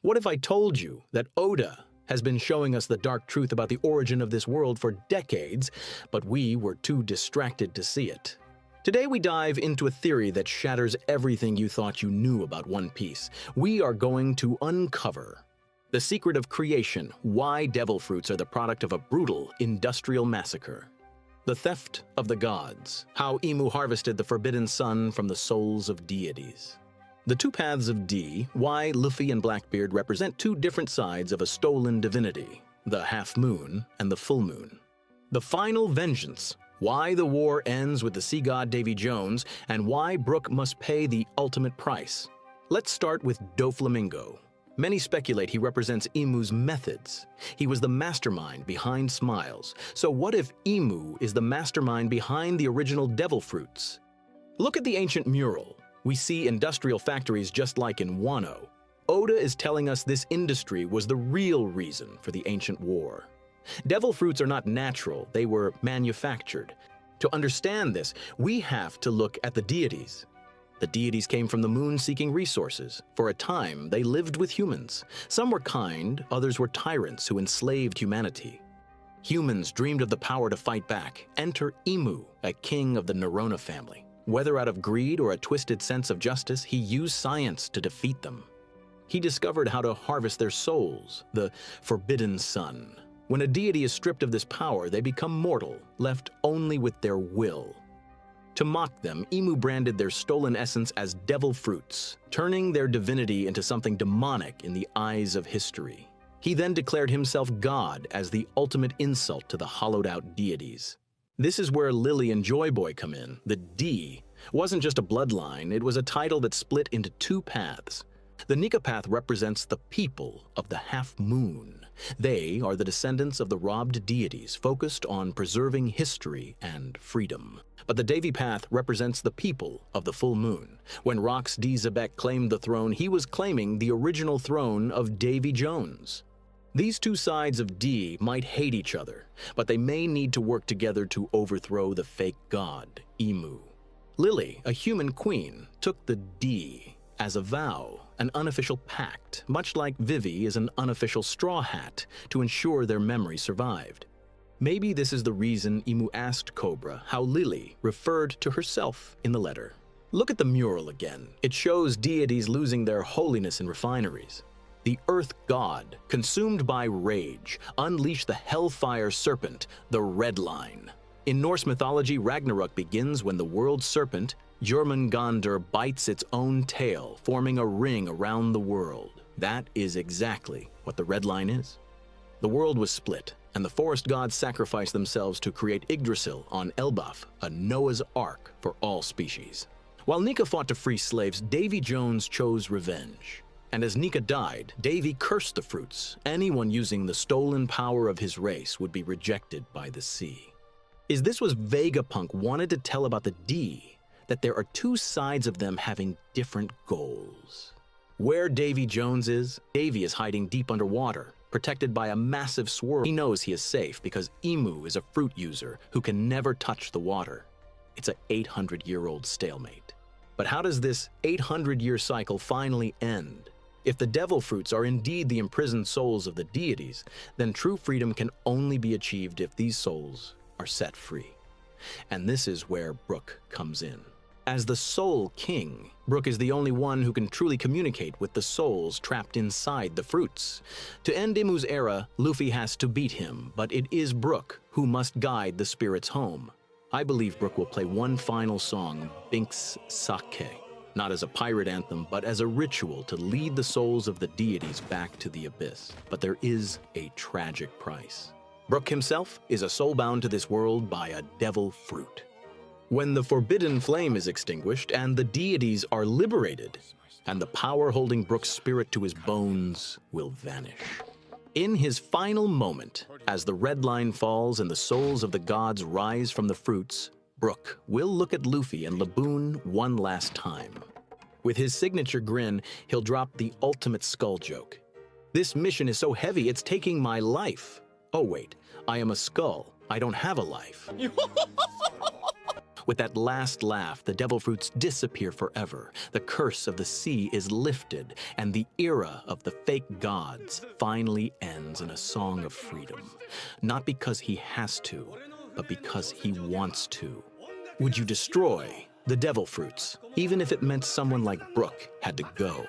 What if I told you that Oda has been showing us the dark truth about the origin of this world for decades, but we were too distracted to see it? Today we dive into a theory that shatters everything you thought you knew about One Piece. We are going to uncover the secret of creation, why devil fruits are the product of a brutal industrial massacre. The theft of the gods, how Imu harvested the forbidden sun from the souls of deities. The two paths of D, why Luffy and Blackbeard represent two different sides of a stolen divinity, the half-moon and the full moon. The final vengeance, why the war ends with the sea god Davy Jones, and why Brook must pay the ultimate price. Let's start with Doflamingo. Many speculate he represents Imu's methods. He was the mastermind behind Smiles. So what if Imu is the mastermind behind the original devil fruits? Look at the ancient mural. We see industrial factories just like in Wano. Oda is telling us this industry was the real reason for the ancient war. Devil fruits are not natural, they were manufactured. To understand this, we have to look at the deities. The deities came from the moon seeking resources. For a time, they lived with humans. Some were kind, others were tyrants who enslaved humanity. Humans dreamed of the power to fight back. Enter Imu, a king of the Nerona family. Whether out of greed or a twisted sense of justice, he used science to defeat them. He discovered how to harvest their souls, the forbidden sun. When a deity is stripped of this power, they become mortal, left only with their will. To mock them, Imu branded their stolen essence as devil fruits, turning their divinity into something demonic in the eyes of history. He then declared himself God as the ultimate insult to the hollowed-out deities. This is where Lily and Joy Boy come in. The D wasn't just a bloodline, it was a title that split into two paths. The Nika path represents the people of the half-moon. They are the descendants of the robbed deities, focused on preserving history and freedom. But the Davy path represents the people of the full moon. When Rox D. Zebek claimed the throne, he was claiming the original throne of Davy Jones. These two sides of D might hate each other, but they may need to work together to overthrow the fake god, Imu. Lily, a human queen, took the D as a vow, an unofficial pact, much like Vivi is an unofficial straw hat to ensure their memory survived. Maybe this is the reason Imu asked Cobra how Lily referred to herself in the letter. Look at the mural again. It shows deities losing their holiness in refineries. The earth god, consumed by rage, unleashed the hellfire serpent, the Red Line. In Norse mythology, Ragnarok begins when the world serpent, Jormungandr, bites its own tail, forming a ring around the world. That is exactly what the Red Line is. The world was split, and the forest gods sacrificed themselves to create Yggdrasil on Elbaf, a Noah's Ark for all species. While Nika fought to free slaves, Davy Jones chose revenge. And as Nika died, Davy cursed the fruits. Anyone using the stolen power of his race would be rejected by the sea. Is this what Vegapunk wanted to tell about the D? That there are two sides of them having different goals. Where Davy Jones is, Davy is hiding deep underwater, protected by a massive swirl. He knows he is safe because Imu is a fruit user who can never touch the water. It's an 800-year-old stalemate. But how does this 800-year cycle finally end? If the devil fruits are indeed the imprisoned souls of the deities, then true freedom can only be achieved if these souls are set free. And this is where Brook comes in. As the Soul King, Brook is the only one who can truly communicate with the souls trapped inside the fruits. To end Imu's era, Luffy has to beat him, but it is Brook who must guide the spirits home. I believe Brook will play one final song, Binks Sake, not as a pirate anthem, but as a ritual to lead the souls of the deities back to the abyss. But there is a tragic price. Brook himself is a soul bound to this world by a devil fruit. When the forbidden flame is extinguished and the deities are liberated, and the power holding Brook's spirit to his bones will vanish. In his final moment, as the red line falls and the souls of the gods rise from the fruits, Brook will look at Luffy and Laboon one last time. With his signature grin, he'll drop the ultimate skull joke. This mission is so heavy, it's taking my life. Oh wait, I am a skull. I don't have a life. With that last laugh, the devil fruits disappear forever. The curse of the sea is lifted, and the era of the fake gods finally ends in a song of freedom. Not because he has to, but because he wants to. Would you destroy the devil fruits, even if it meant someone like Brook had to go?